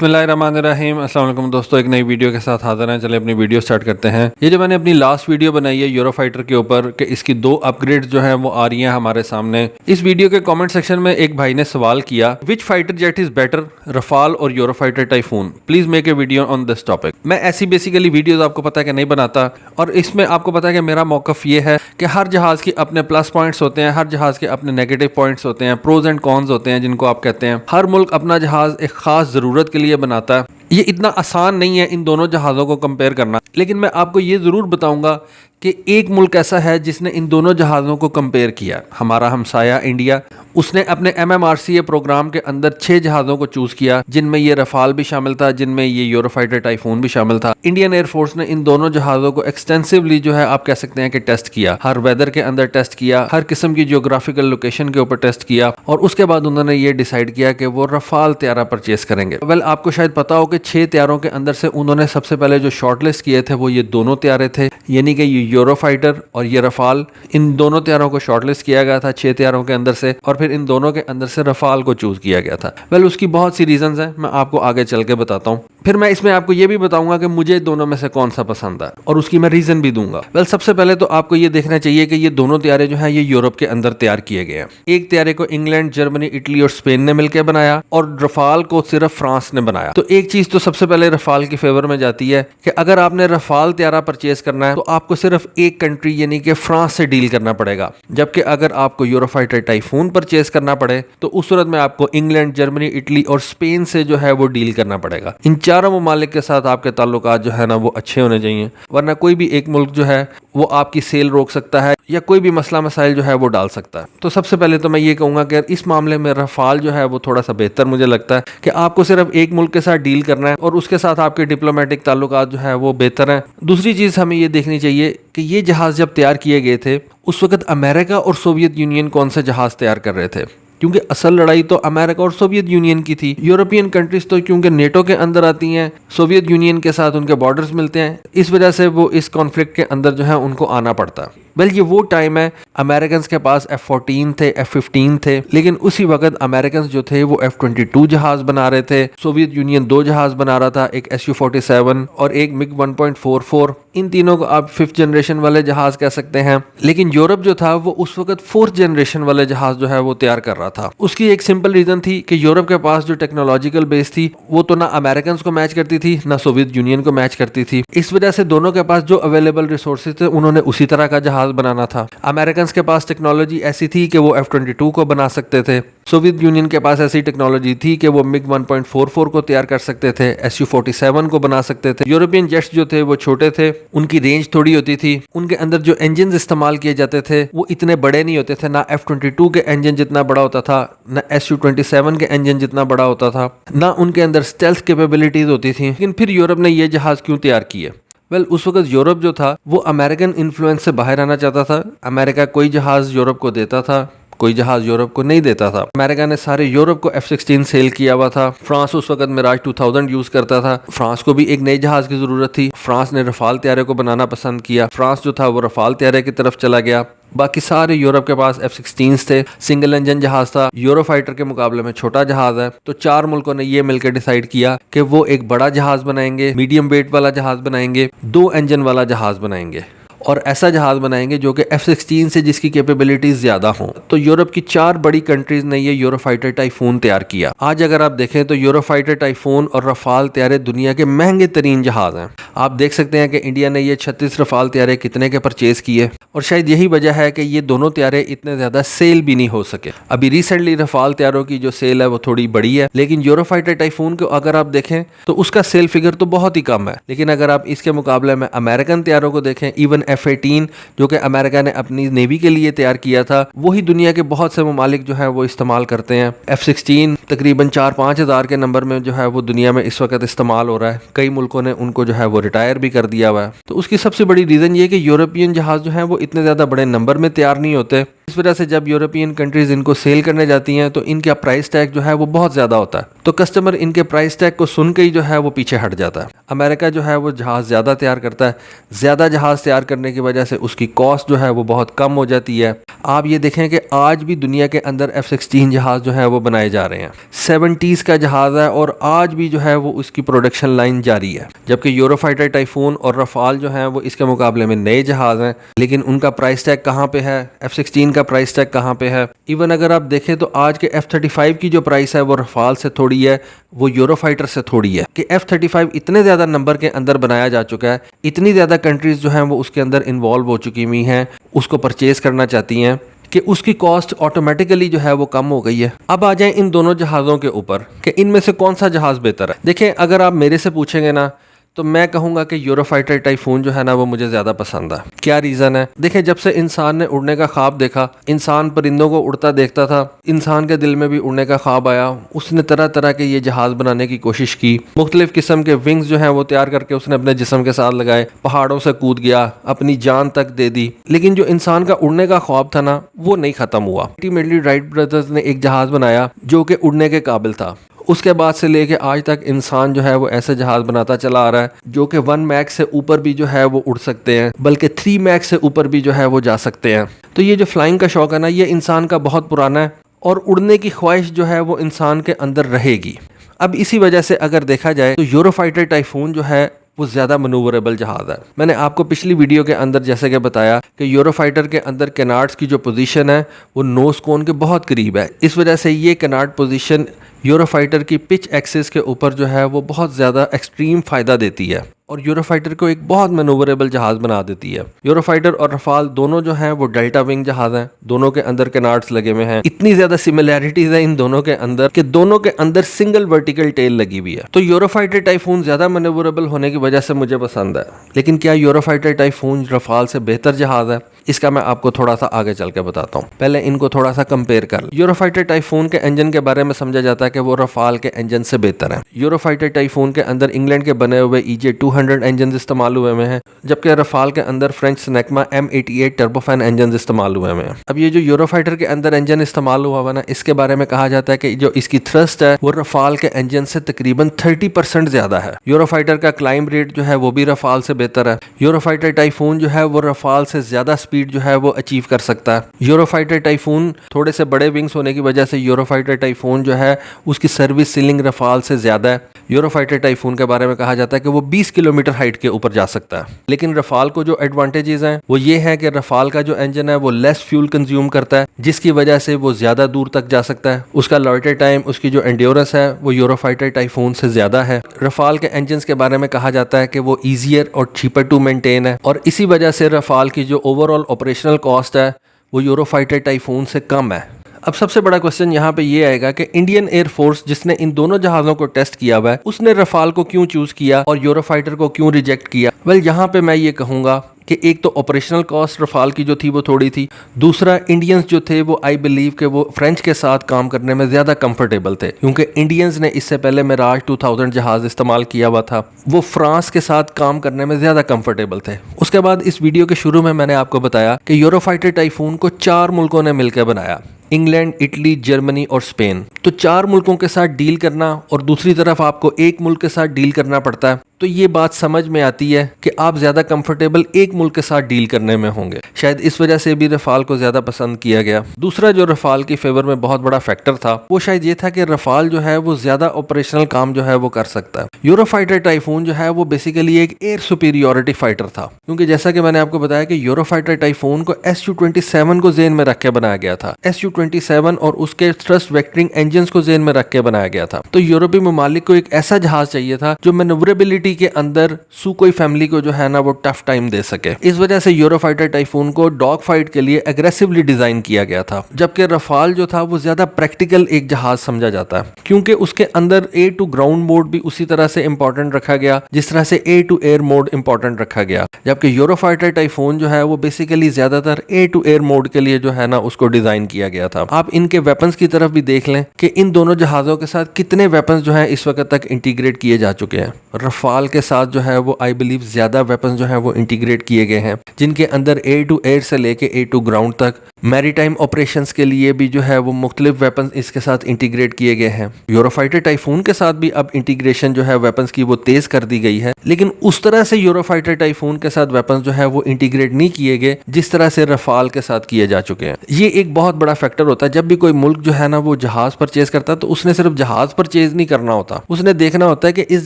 बिस्मिल्लाहिर्रहमानिर्रहीम। अस्सलाम वालेकुम दोस्तों, एक नई वीडियो के साथ हाजिर हैं। चलिए अपनी वीडियो स्टार्ट करते हैं। ये जो मैंने अपनी लास्ट वीडियो बनाई है यूरोफाइटर के ऊपर कि इसकी 2 अपग्रेड जो है वो आ रही हैं हमारे सामने। इस वीडियो के कमेंट सेक्शन में एक भाई ने सवाल किया, which fighter jet is better, Rafale और Eurofighter Typhoon? Please make a video on this topic. मैं ऐसी बेसिकली वीडियोज आपको पता है कि नहीं बनाता, और इसमें आपको पता है कि मेरा मौकफ ये है कि हर जहाज के अपने प्लस पॉइंट्स होते हैं, हर जहाज के अपने नेगेटिव पॉइंट्स होते हैं, प्रोज एंड कॉन्स होते हैं जिनको आप कहते हैं। हर मुल्क अपना जहाज एक खास जरूरत के लिए बनाता है। ये इतना आसान नहीं है इन दोनों जहाज़ों को कंपेयर करना, लेकिन मैं आपको ये ज़रूर बताऊंगा कि एक मुल्क ऐसा है जिसने इन दोनों जहाज़ों को कंपेयर किया। हमारा हमसाया इंडिया, उसने अपने MMRCA प्रोग्राम के अंदर 6 जहाज़ों को चूज़ किया, जिनमें ये रफाल भी शामिल था, जिनमें ये यूरोफाइटर टाइफून भी शामिल था। इंडियन एयरफोर्स ने इन दोनों जहाज़ों को एक्सटेंसिवली जो है आप कह सकते हैं कि टेस्ट किया, हर वेदर के अंदर टेस्ट किया, हर किस्म की जियोग्राफिकल लोकेशन के ऊपर टेस्ट किया, और उसके बाद उन्होंने ये डिसाइड किया कि वो रफाल त्यारा परचेज करेंगे। वेल, आपको शायद पता हो कि 6 त्यारों के अंदर से उन्होंने सबसे पहले जो शॉर्टलिस्ट किए थे वो ये दोनों त्यारे थे, यानी कि ये यूरोफाइटर और ये रफाल। इन दोनों त्यारों को शॉर्टलिस्ट किया गया था 6 त्यारों के अंदर से, और फिर इन दोनों के अंदर से रफाल को चूज किया गया था। वेल, उसकी बहुत सी रीजंस हैं, मैं आपको आगे चल के बताता हूँ। फिर मैं इसमें आपको ये भी बताऊंगा कि मुझे दोनों में से कौन सा पसंद है, और उसकी मैं रीजन भी दूंगा। वेल, सबसे पहले तो आपको ये देखना चाहिए कि ये दोनों त्यारे जो हैं ये यूरोप के अंदर तैयार किए गए हैं। एक त्यारे को इंग्लैंड, जर्मनी, इटली और स्पेन ने मिलकर बनाया, और रफाल को सिर्फ फ्रांस ने बनाया। तो एक चीज तो सबसे पहले रफाल की फेवर में जाती है कि अगर आपने रफाल त्यारा परचेज करना है तो आपको सिर्फ एक कंट्री यानी कि फ्रांस से डील करना पड़ेगा, जबकि अगर आपको यूरोफाइटर टाइफून परचेज करना पड़े तो उस सूरत में आपको इंग्लैंड, जर्मनी, इटली और स्पेन से जो है वो डील करना पड़ेगा। इन चारों ममालिक के साथ आपके ताल्लुकात जो है ना वो अच्छे होने चाहिए, वरना कोई भी एक मुल्क जो है वो आपकी सेल रोक सकता है या कोई भी मसला मसाइल जो है वो डाल सकता है। तो सबसे पहले तो मैं ये कहूँगा कि इस मामले में रफाल जो है वो थोड़ा सा बेहतर मुझे लगता है कि आपको सिर्फ एक मुल्क के साथ डील करना है और उसके साथ आपके डिप्लोमेटिक ताल्लुकात जो है वो बेहतर हैं। दूसरी चीज़ हमें ये देखनी चाहिए कि ये जहाज़ जब तैयार किए गए थे उस वक्त अमेरिका और सोवियत यूनियन कौन से जहाज़ तैयार कर रहे थे, क्योंकि असल लड़ाई तो अमेरिका और सोवियत यूनियन की थी। यूरोपियन कंट्रीज तो क्योंकि नेटो के अंदर आती हैं, सोवियत यूनियन के साथ उनके बॉर्डर्स मिलते हैं, इस वजह से वो इस कॉन्फ्लिक्ट के अंदर जो है उनको आना पड़ता है। वेल, ये वो टाइम है, अमेरिकन के पास F-14 थे, F-15 थे, लेकिन उसी वक्त अमेरिकन जो थे वो F-22 जहाज बना रहे थे। सोवियत यूनियन 2 जहाज बना रहा था, एक Su-47 और एक MiG 1.44। इन तीनों को आप 5th जनरेशन वाले जहाज कह सकते हैं। लेकिन यूरोप जो था वो उस वक्त 4th जनरेशन वाले जहाज जो है वो तैयार कर रहा था। उसकी एक सिंपल रीजन थी कि यूरोप के पास जो टेक्नोलॉजिकल बेस थी वो तो ना अमेरिकन को मैच करती थी ना सोवियत यूनियन को मैच करती थी। इस वजह से दोनों के पास जो अवेलेबल रिसोर्सेज थे उन्होंने उसी तरह का जहाज बनाना था। अमेरिकन के पास टेक्नोलॉजी ऐसी थी कि वो F-22 को बना सकते थे, सोवियत यूनियन के पास ऐसी टेक्नोलॉजी थी कि वो MiG 1.44 को तैयार कर सकते थे, Su-47 को बना सकते थे। यूरोपियन जेट्स जो थे वो छोटे थे, उनकी रेंज थोड़ी होती थी, उनके अंदर जो इंजन इस्तेमाल किए जाते थे वो इतने बड़े नहीं होते थे, ना F-22 के इंजन जितना बड़ा होता था, ना Su-27 के इंजन जितना बड़ा होता था, ना उनके अंदर स्टेल्थ कैपेबिलिटीज होती थी। लेकिन फिर यूरोप ने ये जहाज क्यों तैयार किए? वेल, उस वक्त यूरोप जो था वो अमेरिकन इन्फ्लुएंस से बाहर आना चाहता था। अमेरिका कोई जहाज यूरोप को देता था, कोई जहाज यूरोप को नहीं देता था। अमेरिका ने सारे यूरोप को F-16 सेल किया हुआ था। फ्रांस उस वक्त मिराज 2000 यूज करता था, फ्रांस को भी एक नए जहाज की जरूरत थी। फ्रांस ने रफाल त्यारे को बनाना पसंद किया, फ्रांस जो था वो रफाल त्यारे की तरफ चला गया। बाकी सारे यूरोप के पास F-16 थे, सिंगल इंजन जहाज था, यूरोफाइटर के मुकाबले में छोटा जहाज है। तो 4 मुल्कों ने ये मिलकर डिसाइड किया कि वो एक बड़ा जहाज बनाएंगे, मीडियम वेट वाला जहाज बनाएंगे, 2 इंजन वाला जहाज बनाएंगे, और ऐसा जहाज बनाएंगे जो कि F-16 से जिसकी कैपेबिलिटीज ज्यादा हों। तो यूरोप की 4 बड़ी कंट्रीज ने ये यूरोफाइटर टाइफून तैयार किया। आज अगर आप देखें तो यूरोफाइटर टाइफून और रफाल त्यारे दुनिया के महंगे तरीन जहाज हैं। आप देख सकते हैं कि इंडिया ने ये 36 रफाल त्यारे कितने के परचेज किए, और शायद यही वजह है कि ये दोनों त्यारे इतने ज्यादा सेल भी नहीं हो सके। अभी रिसेंटली रफाल त्यारों की जो सेल है वो थोड़ी बड़ी है, लेकिन यूरोफाइटर टाइफून को अगर आप देखें तो उसका सेल फिगर तो बहुत ही कम है। लेकिन अगर आप इसके मुकाबले में अमेरिकन त्यारों को देखें, इवन F-18 जो कि अमेरिका ने अपनी नेवी के लिए तैयार किया था, वही दुनिया के बहुत से ममालिक जो है वो इस्तेमाल करते हैं। F-16 तकरीबन 4-5 हज़ार के नंबर में जो है वो दुनिया में इस वक्त इस्तेमाल हो रहा है। कई मुल्कों ने उनको जो है वो रिटायर भी कर दिया हुआ है। तो उसकी सबसे बड़ी रीज़न ये कि यूरोपियन जहाज़ जो है वो इतने ज़्यादा बड़े नंबर में तैयार नहीं होते। इस वजह से जब यूरोपियन कंट्रीज इनको सेल करने जाती हैं तो इनका प्राइस टैग जो है वो बहुत ज़्यादा होता है, तो कस्टमर इनके प्राइस टैग को सुन के ही जो है वो पीछे हट जाता है। अमेरिका जो है वो जहाज़ ज़्यादा तैयार करता है, ज़्यादा जहाज़ तैयार करने की वजह से उसकी कॉस्ट जो है वो बहुत कम हो जाती है। आप ये देखें कि आज भी दुनिया के अंदर F-16 जहाज़ जो है वो बनाए जा रहे हैं। 70s का जहाज़ है और आज भी जो है वो उसकी प्रोडक्शन लाइन जारी है, जबकि यूरोफाइटर, टाइफून और रफाल जो है वो इसके मुकाबले में नए जहाज़ हैं, लेकिन उनका प्राइस टैग कहाँ पे है, F-16 का प्राइस टैग कहाँ पे है। इवन अगर आप देखें तो आज के F-35 की जो प्राइस है वो रफाल से थोड़ी है, वो यूरोफाइटर से थोड़ी है, कि F-35 इतने ज़्यादा नंबर के अंदर बनाया जा चुका है, इतनी ज़्यादा कंट्रीज़ जो हैं वो उसके अंदर इन्वॉल्व हो चुकी हुई हैं, उसको परचेज करना चाहती हैं, कि उसकी कॉस्ट ऑटोमेटिकली जो है वो कम हो गई है। अब आ जाएं इन दोनों जहाज़ों के ऊपर कि इनमें से कौन सा जहाज़ बेहतर है। देखें, अगर आप मेरे से पूछेंगे ना तो मैं कहूँगा कि यूरोफाइटर टाइफून जो है ना वो मुझे ज़्यादा पसंद है। क्या रीज़न है? देखें, जब से इंसान ने उड़ने का ख्वाब देखा, इंसान परिंदों को उड़ता देखता था, इंसान के दिल में भी उड़ने का ख्वाब आया, उसने तरह तरह के ये जहाज़ बनाने की कोशिश की, मुख्तलिफ किस्म के विंग्स जो हैं वो तैयार करके उसने अपने जिस्म के साथ लगाए, पहाड़ों से कूद गया, अपनी जान तक दे दी, लेकिन जो इंसान का उड़ने का ख्वाब था ना वो नहीं ख़त्म हुआ। अल्टीमेटली राइट ब्रदर्स ने एक जहाज़ बनाया जो कि उड़ने के काबिल था। उसके बाद से लेके आज तक इंसान जो है वो ऐसे जहाज़ बनाता चला आ रहा है जो कि 1 मैक से ऊपर भी जो है वो उड़ सकते हैं, बल्कि 3 मैक से ऊपर भी जो है वो जा सकते हैं। तो ये जो फ्लाइंग का शौक़ है ना, ये इंसान का बहुत पुराना है और उड़ने की ख्वाहिश जो है वो इंसान के अंदर रहेगी। अब इसी वजह से अगर देखा जाए तो यूरोफाइटर टाइफून जो है वो ज़्यादा मनूवरेबल जहाज़ है। मैंने आपको पिछली वीडियो के अंदर जैसे कि बताया कि यूरोफाइटर के अंदर कैनार्ड्स की जो पोजीशन है वो नोज कोन के बहुत करीब है, इस वजह से ये कैनार्ड पोजीशन यूरोफाइटर की पिच एक्सिस के ऊपर जो है वो बहुत ज़्यादा एक्सट्रीम फ़ायदा देती है और यूरोफाइटर को एक बहुत मैनूवरेबल जहाज़ बना देती है। यूरोफाइटर और रफाल दोनों जो हैं वो डेल्टा विंग जहाज़ हैं, दोनों के अंदर कैनार्ड्स लगे हुए हैं। इतनी ज़्यादा सिमिलैरिटीज़ है इन दोनों के अंदर कि दोनों के अंदर सिंगल वर्टिकल टेल लगी हुई है। तो यूरोफाइटर टाइफून ज़्यादा मैनूवरेबल होने की वजह से मुझे पसंद है, लेकिन क्या यूरोफाइटर टाइफून रफाल से बेहतर जहाज़ है? इसका मैं आपको थोड़ा सा आगे चल के बताता हूँ। पहले इनको थोड़ा सा कंपेयर कर। यूरोफाइटर टाइफून के इंजन के बारे में समझा जाता है कि वो रफाल के इंजन से बेहतर है। यूरोफाइटर टाइफून के अंदर इंग्लैंड के बने हुए EJ-200 इंजन इस्तेमाल हुए हैं, जबकि रफाल के अंदर फ्रेंच स्नेकमा M88 टर्बोफैन इंजन इस्तेमाल हुए हैं। अब ये जो यूरोफाइटर के अंदर इंजन इस्तेमाल हुआ है ना, इसके बारे में कहा जाता है कि जो इसकी थ्रस्ट है वो रफाल के इंजन से तकरीबन 30% ज्यादा है। यूरोफाइटर का क्लाइंब रेट जो है वो भी रफाल से बेहतर है। यूरोफाइटर टाइफून जो है वो रफाल से ज्यादा स्पीड जो है वो अचीव कर सकता है। यूरोफाइटर टाइफून थोड़े से बड़े विंग्स होने की वजह से यूरोफाइटर टाइफून जो है उसकी सर्विस सीलिंग रफाल से ज्यादा है। यूरोफाइटर टाइफून के बारे में कहा जाता है कि वो 20 किलोमीटर हाइट के ऊपर जा सकता है। लेकिन रफाल को जो एडवांटेजेस हैं वो ये है कि रफाल का जो इंजन है वो लेस फ्यूल कंज्यूम करता है, जिसकी वजह से वो ज्यादा दूर तक जा सकता है। उसका लॉयटर टाइम, उसकी जो एंड्योरेंस है वो यूरोफाइटर टाइफून से ज्यादा है। रफाल के इंजन के बारे में कहा जाता है कि वो ईजियर और चीपर टू मेंटेन है और इसी वजह से रफाल की जो ओवरऑल ऑपरेशनल कॉस्ट है वो यूरोफाइटर टाइफून से कम है। अब सबसे बड़ा क्वेश्चन यहाँ पे ये आएगा कि इंडियन एयरफोर्स जिसने इन दोनों जहाज़ों को टेस्ट किया हुआ है उसने रफाल को क्यों चूज किया और यूरोफाइटर को क्यों रिजेक्ट किया? वेल, यहाँ पे मैं ये कहूँगा कि एक तो ऑपरेशनल कॉस्ट रफाल की जो थी वो थोड़ी थी, दूसरा इंडियंस जो थे वो आई बिलीव कि वो फ्रेंच के साथ काम करने में ज़्यादा कंफर्टेबल थे, क्योंकि इंडियंस ने इससे पहले मिराज 2000 जहाज़ इस्तेमाल किया हुआ था, वो फ्रांस के साथ काम करने में ज़्यादा कंफर्टेबल थे। उसके बाद इस वीडियो के शुरू में मैंने आपको बताया कि यूरोफाइटर टाइफून को 4 मुल्कों ने मिलकर बनाया, इंग्लैंड, इटली, जर्मनी और स्पेन। तो 4 मुल्कों के साथ डील करना और दूसरी तरफ आपको एक मुल्क के साथ डील करना पड़ता है, तो ये बात समझ में आती है कि आप ज़्यादा कंफर्टेबल एक मुल्क के साथ डील करने में होंगे। शायद इस वजह से भी रफाल को ज़्यादा पसंद किया गया। दूसरा जो रफाल की फेवर में बहुत बड़ा फैक्टर था वो शायद ये था कि रफाल जो है वो ज़्यादा ऑपरेशनल काम जो है वो कर सकता है। यूरोफाइटर टाइफून जो है वो बेसिकली एक एयर सुपीरियोरिटी फाइटर था, क्योंकि जैसा कि मैंने आपको बताया कि यूरोफाइटर टाइफून को Su-27 को जेन में रख के बनाया गया था। Su-27 और उसके थ्रस्ट वेक्टरिंग इंजन को जेन में रख के बनाया गया था। तो यूरोपीय ममालिक को एक ऐसा जहाज चाहिए था जो मैन्यूवरेबिलिटी के अंदर सुकोई फैमिली को जो है ना वो टफ टाइम दे सके। इस वजह से यूरोफाइटर टाइफून को डॉग फाइट के लिए एग्रेसिवली डिजाइन किया गया था, जबकि रफाल जो था वो ज्यादा प्रैक्टिकल एक जहाज समझा जाता है, क्योंकि उसके अंदर एयर टू ग्राउंड मोड भी उसी तरह से इंपॉर्टेंट रखा गया जिस तरह से air to air mode important रखा गया, जबकि यूरोफाइटर टाइफून जो है वो बेसिकली ज्यादातर एयर टू एयर मोड के लिए जो है ना उसको डिजाइन किया गया था। आप इनके वेपन्स की तरफ भी देख लें कि इन दोनों जहाज़ों के साथ कितने वेपन्स जो है इस वक्त तक इंटीग्रेट किए जा चुके हैं। रफाल के साथ जो है वो आई बिलीव ज्यादा वेपन्स जो है वो इंटीग्रेट किए गए हैं, जिनके अंदर एयर टू एयर से लेके एयर टू ग्राउंड तक, मैरीटाइम ऑपरेशंस के लिए भी जो है वो मुख्तलिफ वेपन्स इसके साथ इंटीग्रेट किए गए हैं। यूरोफाइटर टाइफून के साथ भी अब इंटीग्रेशन जो है वेपन्स की वो तेज कर दी गई है, लेकिन उस तरह से यूरोफाइटर टाइफून के साथ वेपन्स जो है वो इंटीग्रेट नहीं किए गए जिस तरह से रफाल के साथ किए जा चुके हैं। ये एक बहुत बड़ा फैक्टर होता है। जब भी कोई मुल्क जो है ना वो जहाज परचेज करता है तो उसने सिर्फ जहाज परचेज नहीं करना होता, उसने देखना होता है कि इस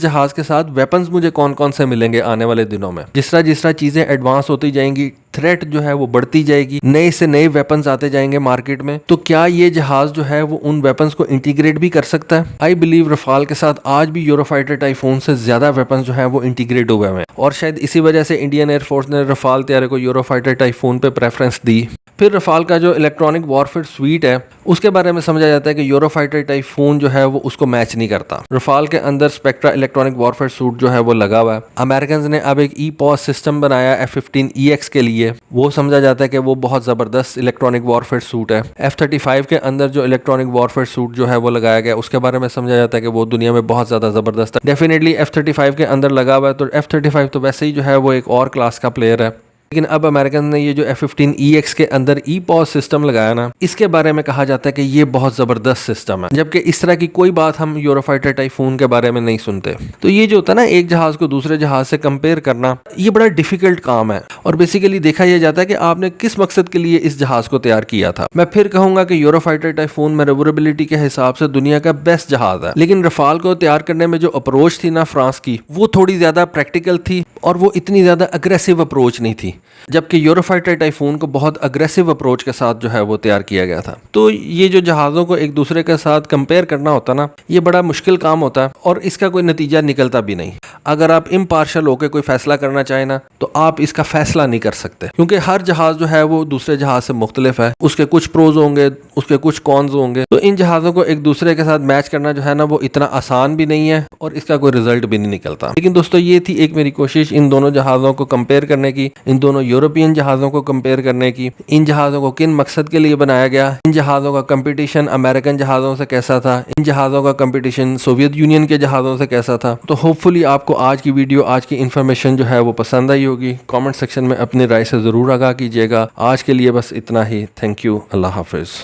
जहाज के साथ वेपन्स मुझे कौन कौन से मिलेंगे आने वाले दिनों में। जिस तरह चीजें एडवांस होती जाएंगी, थ्रेट जो है वो बढ़ती जाएगी, नए से नए वेपन्स आते जाएंगे मार्केट में, तो क्या ये जहाज जो है वो उन वेपन्स को इंटीग्रेट भी कर सकता है? आई बिलीव रफाल के साथ आज भी यूरोफाइटर टाइफून से ज्यादा वेपन्स जो है वो इंटीग्रेट हुए हैं, और शायद इसी वजह से इंडियन एयरफोर्स ने रफाल तैयारे को यूरोफाइटर टाइफून पे प्रेफरेंस दी। फिर रफाल का जो इलेक्ट्रॉनिक वॉरफेयर स्वीट है उसके बारे में समझा जाता है कि यूरोफाइटर टाइफून जो है वो उसको मैच नहीं करता। रफाल के अंदर स्पेक्ट्रा इलेक्ट्रॉनिक वॉरफेयर सूट जो है वो लगा हुआ है। अमेरिकन ने अब एक EPOS सिस्टम बनाया F-15EX के लिए, वो समझा जाता है कि वो बहुत जबरदस्त इलेक्ट्रॉनिक वॉरफेयर सूट है। F-35 के अंदर जो इलेक्ट्रॉनिक वॉरफेयर सूट जो है वो लगाया गया उसके बारे में समझा जाता है कि वो दुनिया में बहुत ज्यादा जबरदस्त है। डेफिनेटली F-35 के अंदर लगा हुआ है, तो F-35 तो वैसे ही जो है वो एक और क्लास का प्लेयर है। लेकिन अब अमेरिकन ने ये जो F-15EX के अंदर EPOS सिस्टम लगाया ना, इसके बारे में कहा जाता है कि ये बहुत जबरदस्त सिस्टम है, जबकि इस तरह की कोई बात हम यूरोफाइटर टाइफून के बारे में नहीं सुनते। तो ये जो होता है ना एक जहाज को दूसरे जहाज से कंपेयर करना, ये बड़ा डिफिकल्ट काम है, और बेसिकली देखा यह जाता है कि आपने किस मकसद के लिए इस जहाज को तैयार किया था। मैं फिर कहूंगा कि यूरोफाइटर टाइफून मैनेवरेबिलिटी के हिसाब से दुनिया का बेस्ट जहाज है, लेकिन रफाल को तैयार करने में जो अप्रोच थी ना फ्रांस की, वो थोड़ी ज्यादा प्रैक्टिकल थी और वो इतनी ज्यादा अग्रेसिव अप्रोच नहीं थी, जबकि यूरोफाइटर टाइफून को बहुत अग्रेसिव अप्रोच के साथ जो है वो तैयार किया गया था। तो ये जो जहाज़ों को एक दूसरे के साथ कंपेयर करना होता ना, ये बड़ा मुश्किल काम होता है और इसका कोई नतीजा निकलता भी नहीं। अगर आप इम्पार्शल होकर कोई फैसला करना चाहें ना, तो आप इसका फैसला नहीं कर सकते, क्योंकि हर जहाज जो है वो दूसरे जहाज से मुख्तलिफ है, उसके कुछ प्रोज होंगे, उसके कुछ कॉन्स होंगे। तो इन जहाज़ों को एक दूसरे के साथ मैच करना जो है ना वो इतना आसान भी नहीं है और इसका कोई रिजल्ट भी नहीं निकलता। लेकिन दोस्तों ये थी एक मेरी कोशिश इन दोनों जहाज़ों को कंपेयर करने की, इन दोनों यूरोपियन जहाज़ों को कंपेयर करने की, इन जहाज़ों को किन मकसद के लिए बनाया गया, इन जहाज़ों का कंपटीशन अमेरिकन जहाज़ों से कैसा था, इन जहाज़ों का कंपटीशन सोवियत यूनियन के जहाज़ों से कैसा था। तो होपफुली आपको आज की वीडियो, आज की इन्फॉर्मेशन जो है वो पसंद आई होगी। कमेंट सेक्शन में अपनी राय से ज़रूर आगाह कीजिएगा। आज के लिए बस इतना ही। Thank you. अल्लाह हाफिज़।